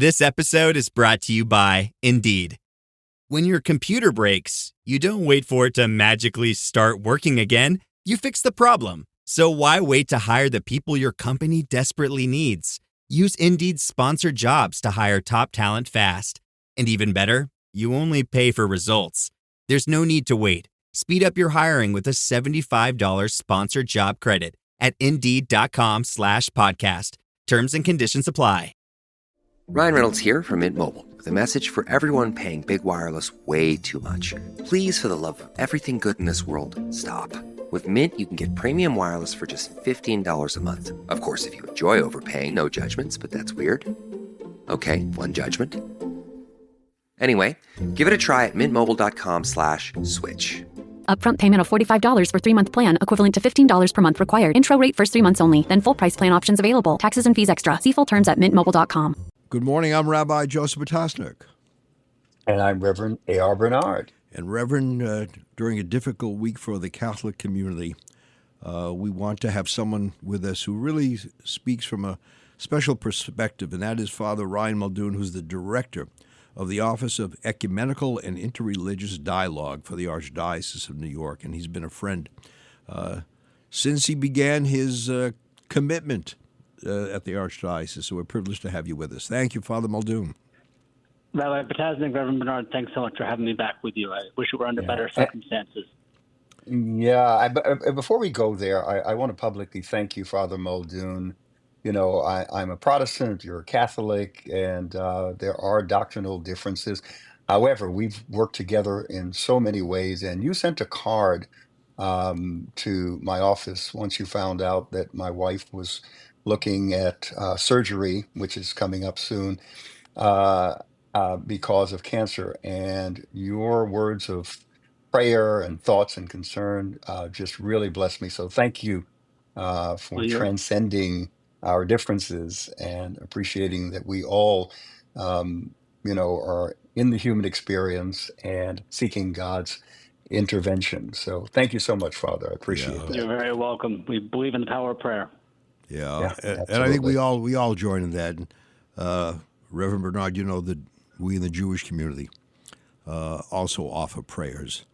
This episode is brought to you by Indeed. When your computer breaks, you don't wait for it to magically start working again. You fix the problem. So why wait to hire the people your company desperately needs? Use Indeed's sponsored jobs to hire top talent fast. And even better, you only pay for results. There's no need to wait. Speed up your hiring with a $75 sponsored job credit at Indeed.com/podcast. Terms and conditions apply. Ryan Reynolds here from Mint Mobile with a message for everyone paying big wireless way too much. Please, for the love of everything good in this world, stop. With Mint, you can get premium wireless for just $15 a month. Of course, if you enjoy overpaying, no judgments, but that's weird. Okay, one judgment. Anyway, give it a try at mintmobile.com/switch. Upfront payment of $45 for 3-month plan, equivalent to $15 per month required. Intro rate first 3 months only, then full price plan options available. Taxes and fees extra. See full terms at mintmobile.com. Good morning. I'm Rabbi Joseph Potasnik. And I'm Reverend A.R. Bernard. And Reverend, during a difficult week for the Catholic community, we want to have someone with us who really speaks from a special perspective, and that is Father Ryan Muldoon, who's the director of the Office of Ecumenical and Interreligious Dialogue for the Archdiocese of New York. And he's been a friend since he began his commitment at the Archdiocese. So we're privileged to have you with us. Thank you, Father Muldoon. Rabbi Potasnik, Reverend Bernard, thanks so much for having me back with you. I wish it were under better circumstances. Before we go there, I want to publicly thank you, Father Muldoon. You know, I'm a Protestant, you're a Catholic, and there are doctrinal differences. However, we've worked together in so many ways, and you sent a card to my office once you found out that my wife was looking at surgery, which is coming up soon, because of cancer. And your words of prayer and thoughts and concern just really blessed me. So thank you for transcending our differences and appreciating that we all, are in the human experience and seeking God's intervention. So thank you so much, Father. I appreciate that. You're very welcome. We believe in the power of prayer. Yeah, and I think we all join in that. Reverend Bernard, you know that we in the Jewish community also offer prayers.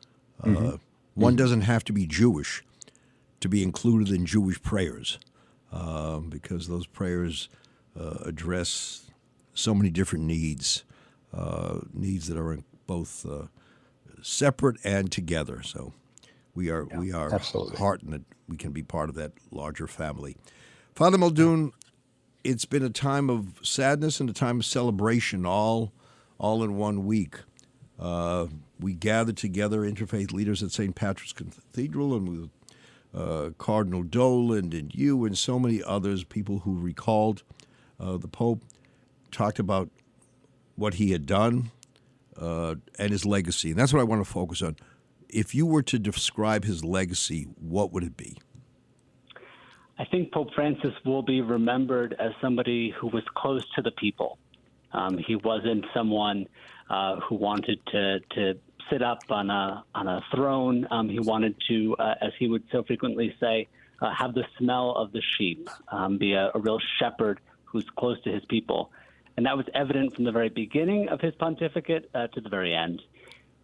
One doesn't have to be Jewish to be included in Jewish prayers, because those prayers address so many different needs that are both separate and together. So we are absolutely heartened that we can be part of that larger family. Father Muldoon, it's been a time of sadness and a time of celebration all in 1 week. We gathered together, interfaith leaders at St. Patrick's Cathedral, and with Cardinal Dolan and you and so many others, people who recalled the Pope, talked about what he had done and his legacy. And that's what I want to focus on. If you were to describe his legacy, what would it be? I think Pope Francis will be remembered as somebody who was close to the people. He wasn't someone who wanted to sit up on a throne. He wanted to, as he would so frequently say, have the smell of the sheep, be a real shepherd who's close to his people. And that was evident from the very beginning of his pontificate to the very end.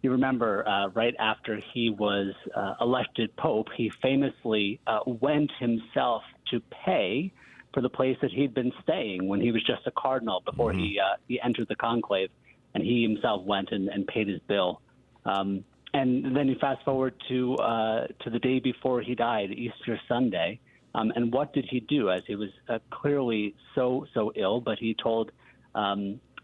You remember, right after he was elected Pope, he famously went himself to pay for the place that he'd been staying when he was just a cardinal before he entered the conclave. And he himself went and paid his bill. And then you fast forward to the day before he died, Easter Sunday. And what did he do? As he was clearly so ill, but he told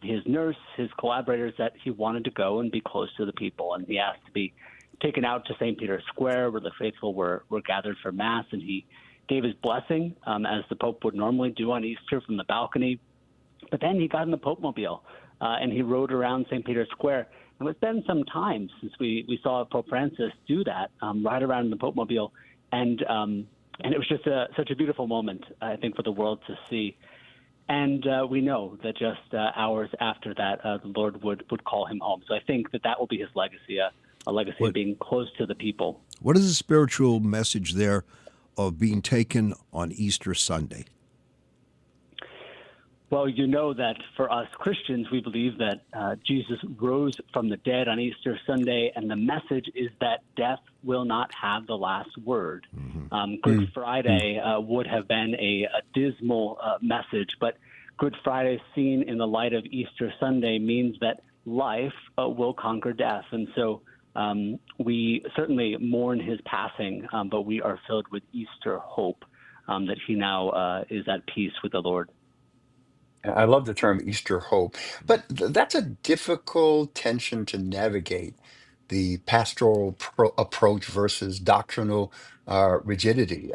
his nurse, his collaborators, that he wanted to go and be close to the people. And he asked to be taken out to St. Peter's Square, where the faithful were gathered for Mass. And he gave his blessing, as the Pope would normally do on Easter from the balcony. But then he got in the Pope-mobile, and he rode around St. Peter's Square. And it's been some time since we saw Pope Francis do that, ride around in the Pope-mobile. And it was just such a beautiful moment, I think, for the world to see. And we know that just hours after that, the Lord would call him home. So I think that will be his legacy, a legacy of being close to the people. What is the spiritual message there of being taken on Easter Sunday? Well, you know that for us Christians, we believe that Jesus rose from the dead on Easter Sunday, and the message is that death will not have the last word. Good Friday would have been a dismal message, but Good Friday, seen in the light of Easter Sunday, means that life will conquer death. And so we certainly mourn his passing, but we are filled with Easter hope that he now is at peace with the Lord. I love the term Easter hope, but that's a difficult tension to navigate, the pastoral approach versus doctrinal rigidity.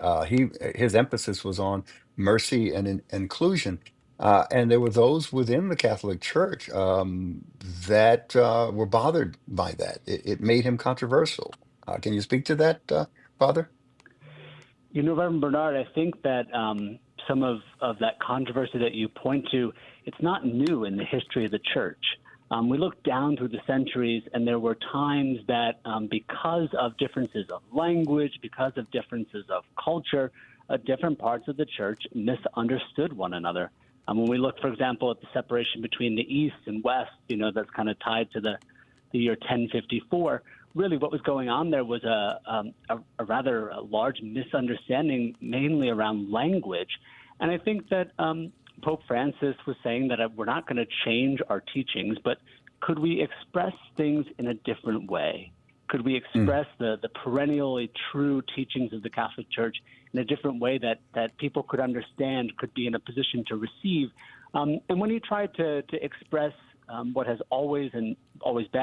His emphasis was on mercy and inclusion, and there were those within the Catholic Church that were bothered by that. It made him controversial. Can you speak to that, Father? You know, Reverend Bernard, I think that some of that controversy that you point to, it's not new in the history of the church. We look down through the centuries, and there were times that because of differences of language, because of differences of culture, different parts of the church misunderstood one another. When we look, for example, at the separation between the East and West, you know, that's kind of tied to the year 1054, really what was going on there was a rather large misunderstanding, mainly around language. And I think that Pope Francis was saying that we're not going to change our teachings, but could we express things in a different way? Could we express the perennially true teachings of the Catholic Church in a different way that people could understand, could be in a position to receive? And when he tried to express what has always been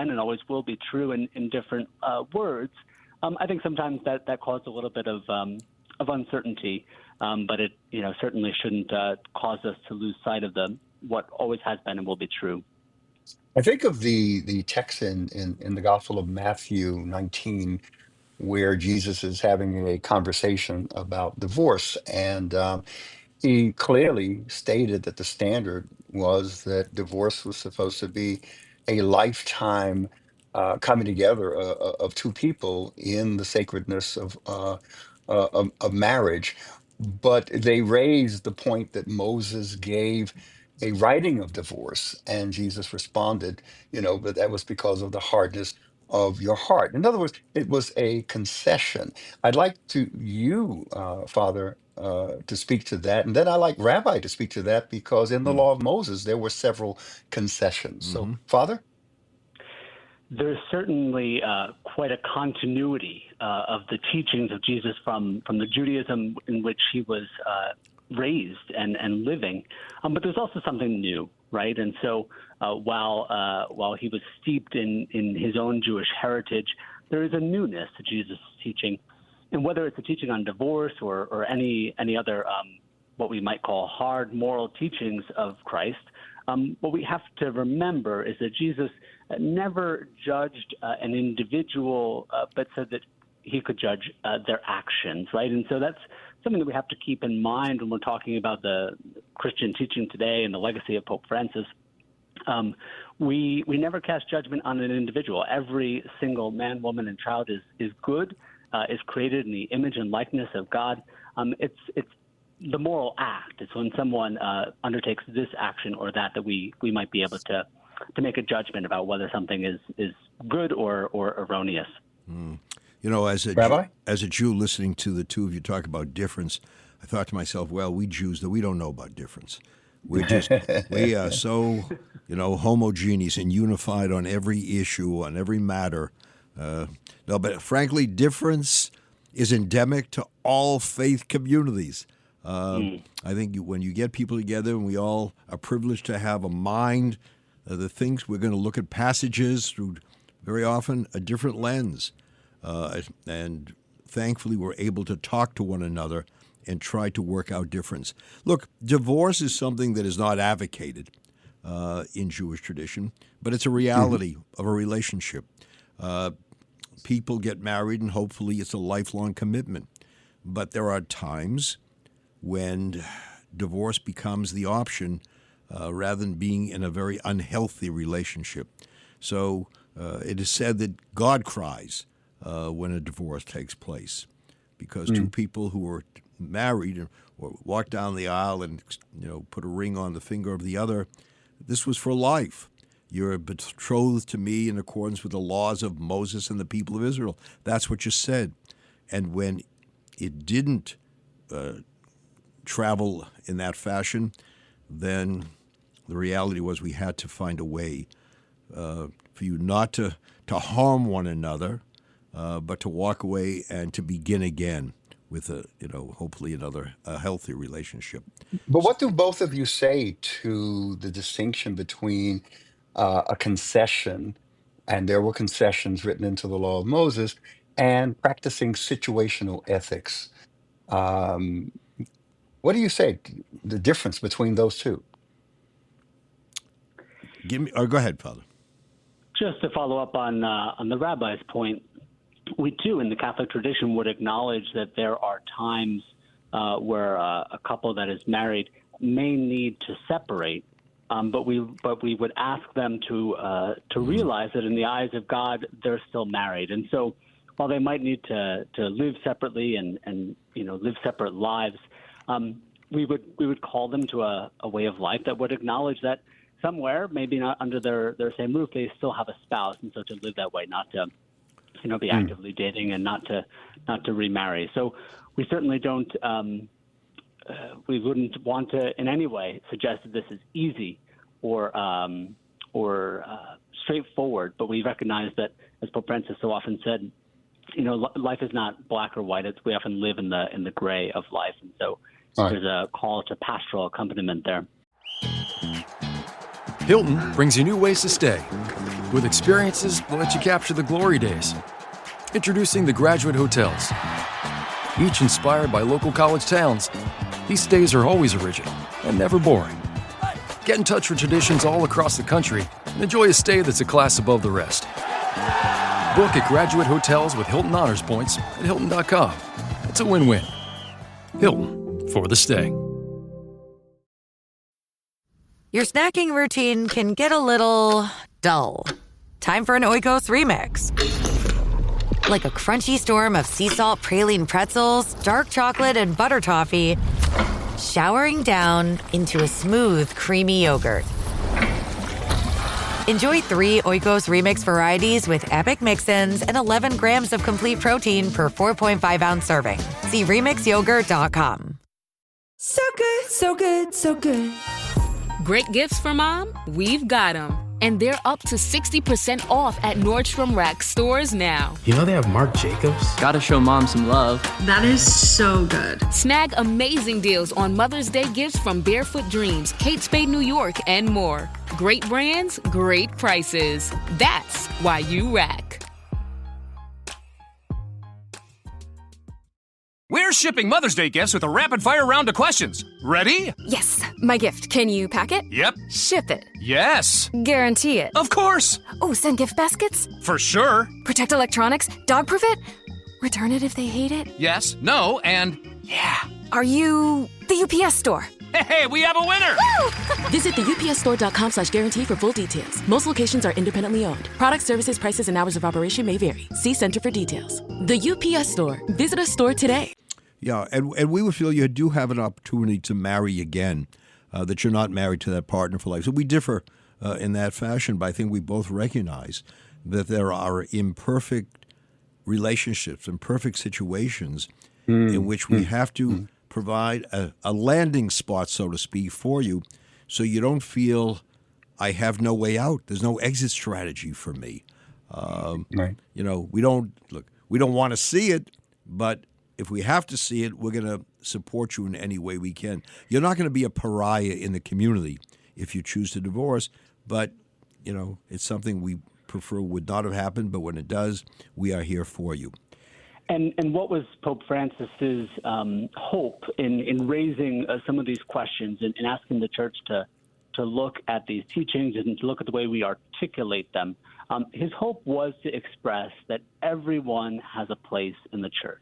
and always will be true in different words, I think sometimes that caused a little bit of uncertainty, but it certainly shouldn't cause us to lose sight of what always has been and will be true. I think of the text in the Gospel of Matthew 19, where Jesus is having a conversation about divorce, and he clearly stated that the standard was that divorce was supposed to be a lifetime coming together of two people in the sacredness of marriage. But they raised the point that Moses gave a writing of divorce, and Jesus responded, but that was because of the hardness of your heart. In other words, it was a concession. I'd like you, Father, to speak to that. And then I like Rabbi to speak to that because in the law of Moses, there were several concessions. So, Father? There's certainly quite a continuity of the teachings of Jesus from the Judaism in which he was raised and living. But there's also something new, right? And so while he was steeped in his own Jewish heritage, there is a newness to Jesus' teaching. And whether it's a teaching on divorce or any other what we might call hard moral teachings of Christ, what we have to remember is that Jesus never judged an individual, but said that he could judge their actions, right? And so that's something that we have to keep in mind when we're talking about the Christian teaching today and the legacy of Pope Francis. We never cast judgment on an individual. Every single man, woman, and child is good, is created in the image and likeness of God. It's the moral act. It's when someone undertakes this action or that we might be able to make a judgment about whether something is good or erroneous. You know, as Rabbi? a Jew listening to the two of you talk about difference, I thought to myself, well, we Jews, we don't know about difference. We are so, homogeneous and unified on every issue, on every matter. No, but frankly, difference is endemic to all faith communities. I think when you get people together and we all are privileged to have a mind, the things we're going to look at passages through very often a different lens. And thankfully, we're able to talk to one another and try to work out difference. Look, divorce is something that is not advocated in Jewish tradition, but it's a reality of a relationship. People get married, and hopefully it's a lifelong commitment. But there are times when divorce becomes the option rather than being in a very unhealthy relationship. So it is said that God cries when a divorce takes place, because two people who are married or walk down the aisle and put a ring on the finger of the other. This was for life. You're betrothed to me in accordance with the laws of Moses and the people of Israel. That's what you said. And when it didn't travel in that fashion, then the reality was we had to find a way for you not to harm one another, but to walk away and to begin again with hopefully another healthy relationship. But what do both of you say to the distinction between a concession, and there were concessions written into the law of Moses, and practicing situational ethics? Um, what do you say, the difference between those two? Go ahead, Father. Just to follow up on the rabbi's point, we too in the Catholic tradition would acknowledge that there are times where a couple that is married may need to separate, but we would ask them to realize that in the eyes of God they're still married, and so while they might need to live separately and live separate lives, we would call them to a way of life that would acknowledge that somewhere, maybe not under their same roof, they still have a spouse, and so to live that way, not to be actively dating and not to remarry. So we certainly don't. We wouldn't want to in any way suggest that this is easy or straightforward. But we recognize that, as Pope Francis so often said, life is not black or white. We often live in the gray of life, and so there's a call to pastoral accompaniment there. Hilton brings you new ways to stay, with experiences that let you capture the glory days. Introducing the Graduate Hotels. Each inspired by local college towns, these stays are always original and never boring. Get in touch with traditions all across the country and enjoy a stay that's a class above the rest. Book at Graduate Hotels with Hilton Honors Points at Hilton.com. It's a win-win. Hilton, for the stay. Your snacking routine can get a little dull. Time for an Oikos remix. Like a crunchy storm of sea salt praline pretzels, dark chocolate, and butter toffee, showering down into a smooth, creamy yogurt. Enjoy 3 Oikos remix varieties with epic mix-ins and 11 grams of complete protein per 4.5-ounce serving. See remixyogurt.com. So good, so good, so good. Great gifts for mom? We've got them. And they're up to 60% off at Nordstrom Rack stores now. You know they have Marc Jacobs? Gotta show mom some love. That is so good. Snag amazing deals on Mother's Day gifts from Barefoot Dreams, Kate Spade New York, and more. Great brands, great prices. That's why you rack. We're shipping Mother's Day gifts with a rapid-fire round of questions. Ready? Yes. My gift. Can you pack it? Yep. Ship it? Yes. Guarantee it? Of course. Oh, send gift baskets? For sure. Protect electronics? Dog-proof it? Return it if they hate it? Yes, no, and yeah. Are you the UPS store? Hey, we have a winner! Visit the upsstore.com/guarantee for full details. Most locations are independently owned. Product services, prices, and hours of operation may vary. See Center for details. The UPS store. Visit a store today. Yeah, and we would feel you do have an opportunity to marry again, that you're not married to that partner for life. So we differ in that fashion, but I think we both recognize that there are imperfect relationships, imperfect situations in which we have to provide a landing spot, so to speak, for you, so you don't feel I have no way out. There's no exit strategy for me. Right. We don't want to see it, but if we have to see it, we're going to support you in any way we can. You're not going to be a pariah in the community if you choose to divorce, but, it's something we prefer would not have happened, but when it does, we are here for you. And what was Pope Francis's hope in raising some of these questions and asking the church to look at these teachings and to look at the way we articulate them? His hope was to express that everyone has a place in the church,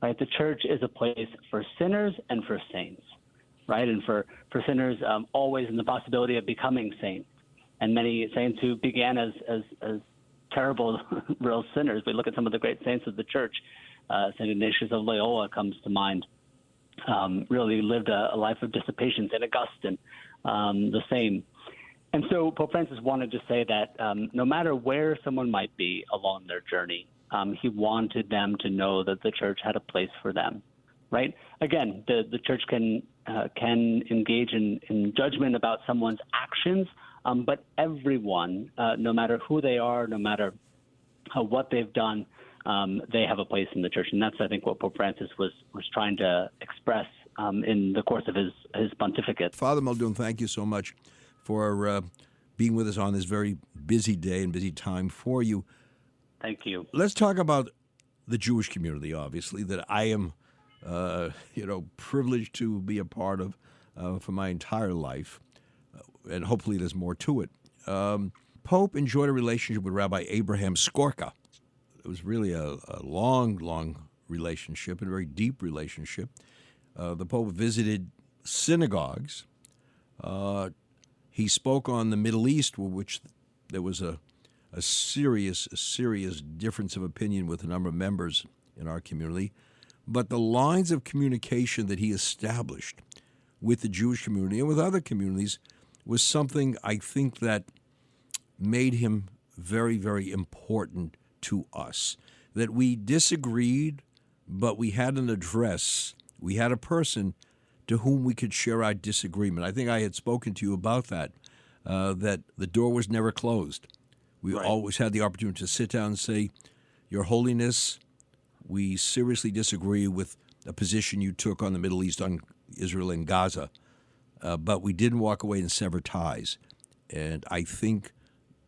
right? The church is a place for sinners and for saints, right? And for sinners, always in the possibility of becoming saints. And many saints who began as terrible, real sinners. We look at some of the great saints of the church. St. Ignatius of Loyola comes to mind. really lived a life of dissipation. St. Augustine, the same. And so Pope Francis wanted to say that no matter where someone might be along their journey, he wanted them to know that the church had a place for them, right? Again, the church can engage in judgment about someone's actions, but everyone, no matter who they are, no matter what they've done, they have a place in the church. And that's, I think, what Pope Francis was trying to express in the course of his pontificate. Father Muldoon, thank you so much for being with us on this very busy day and busy time for you. Thank you. Let's talk about the Jewish community, obviously, that I am, privileged to be a part of for my entire life, and hopefully there's more to it. Pope enjoyed a relationship with Rabbi Abraham Skorka. It was really a long, long relationship, and a very deep relationship. The Pope visited synagogues. He spoke on the Middle East, which there was a serious difference of opinion with a number of members in our community. But the lines of communication that he established with the Jewish community and with other communities was something I think that made him very, very important to us. That we disagreed, but we had an address. We had a person to whom we could share our disagreement. I think I had spoken to you about that, that the door was never closed. We always had the opportunity to sit down and say, Your Holiness, we seriously disagree with a position you took on the Middle East, on Israel and Gaza, but we didn't walk away and sever ties. And I think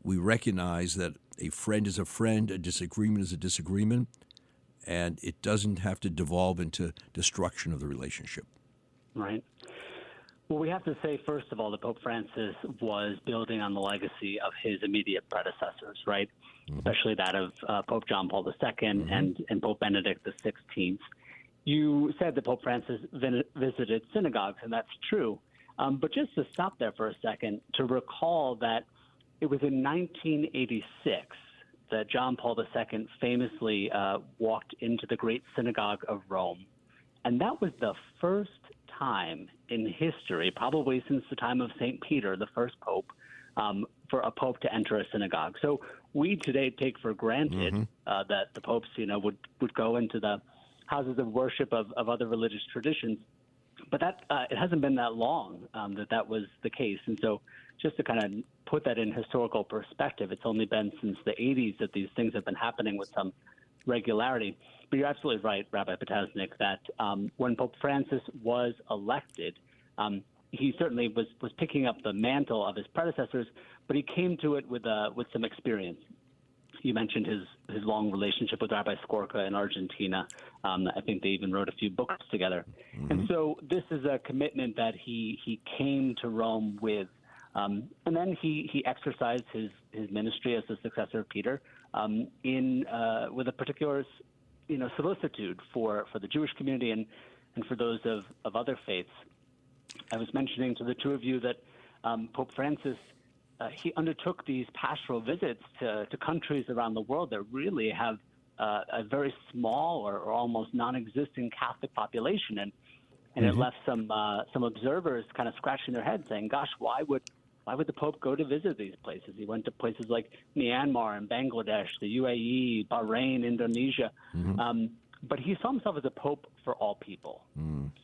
we recognize that a friend is a friend, a disagreement is a disagreement, and it doesn't have to devolve into destruction of the relationship. Right. Well, we have to say, first of all, that Pope Francis was building on the legacy of his immediate predecessors, right? Mm-hmm. Especially that of Pope John Paul II and Pope Benedict XVI. You said that Pope Francis visited synagogues, and that's true. But just to stop there for a second, to recall that it was in 1986 that John Paul II famously walked into the Great Synagogue of Rome. And that was the first time in history, probably since the time of St. Peter, the first pope, for a pope to enter a synagogue. So we today take for granted that the popes, would go into the houses of worship of other religious traditions. But that it hasn't been that long that was the case. And so just to kind of put that in historical perspective, it's only been since the 80s that these things have been happening with some regularity. But you're absolutely right, Rabbi Potasnik, that when Pope Francis was elected, he certainly was picking up the mantle of his predecessors, but he came to it with some experience. You mentioned his long relationship with Rabbi Skorka in Argentina. I think they even wrote a few books together. Mm-hmm. And so this is a commitment that he came to Rome with. And then he exercised his ministry as the successor of Peter with a particular solicitude for the Jewish community and for those of other faiths. I was mentioning to the two of you that Pope Francis, he undertook these pastoral visits to countries around the world that really have a very small or almost non-existent Catholic population. And it left some observers kind of scratching their heads saying, gosh, why would the Pope go to visit these places? He went to places like Myanmar and Bangladesh, the UAE, Bahrain, Indonesia. But he saw himself as a pope for all people.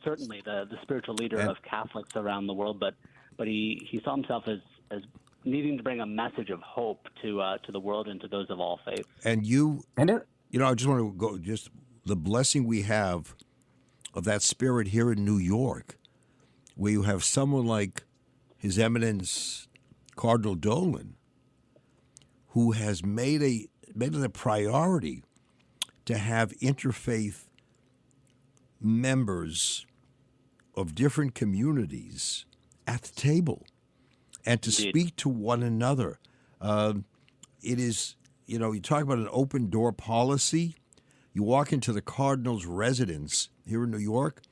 Certainly the spiritual leader of Catholics around the world, but he saw himself as needing to bring a message of hope to the world and to those of all faiths. And I just want to go, just the blessing we have of that spirit here in New York, where you have someone like His Eminence Cardinal Dolan, who has made it a priority to have interfaith members of different communities at the table and to speak to one another. It is, you talk about an open door policy. You walk into the Cardinal's residence here in New York,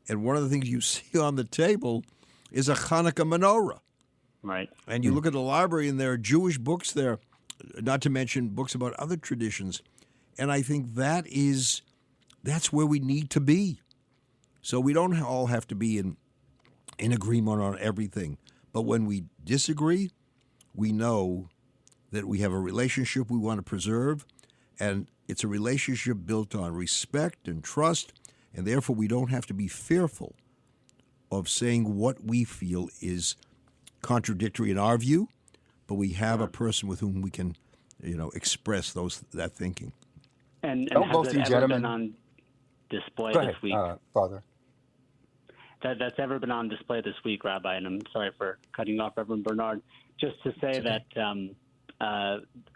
and one of the things you see on the table is a Hanukkah menorah. Right. And you look at the library, and there are Jewish books there, not to mention books about other traditions. And I think that's where we need to be. So we don't all have to be in agreement on everything. But when we disagree, we know that we have a relationship we want to preserve, and it's a relationship built on respect and trust, and therefore we don't have to be fearful of saying what we feel is contradictory in our view, but we have a person with whom we can, express that thinking. And Don't has both it you ever gentlemen. been on display Go this ahead, week? Father. That's ever been on display this week, Rabbi, and I'm sorry for cutting off Reverend Bernard, just to say that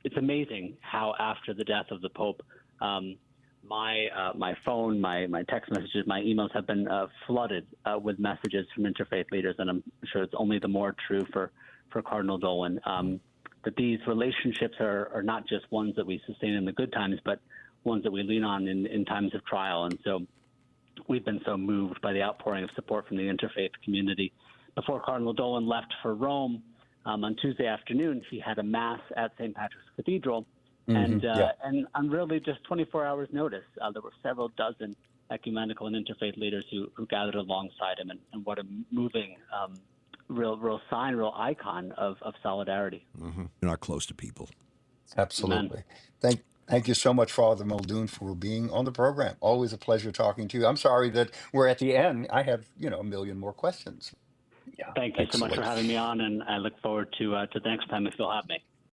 it's amazing how after the death of the Pope, my phone, my text messages, my emails have been flooded with messages from interfaith leaders, and I'm sure it's only the more true for Cardinal Dolan, that these relationships are not just ones that we sustain in the good times, but ones that we lean on in times of trial. And so we've been so moved by the outpouring of support from the interfaith community. Before Cardinal Dolan left for Rome on Tuesday afternoon, he had a mass at St. Patrick's Cathedral. And on really just 24 hours' notice, there were several dozen ecumenical and interfaith leaders who gathered alongside him. And what a moving, real sign, real icon of solidarity. Mm-hmm. You're not close to people. Absolutely. Thank you so much, Father Muldoon, for being on the program. Always a pleasure talking to you. I'm sorry that we're at the end. I have, a million more questions. Yeah. Thank you so much for having me on, and I look forward to the next time if you'll have me.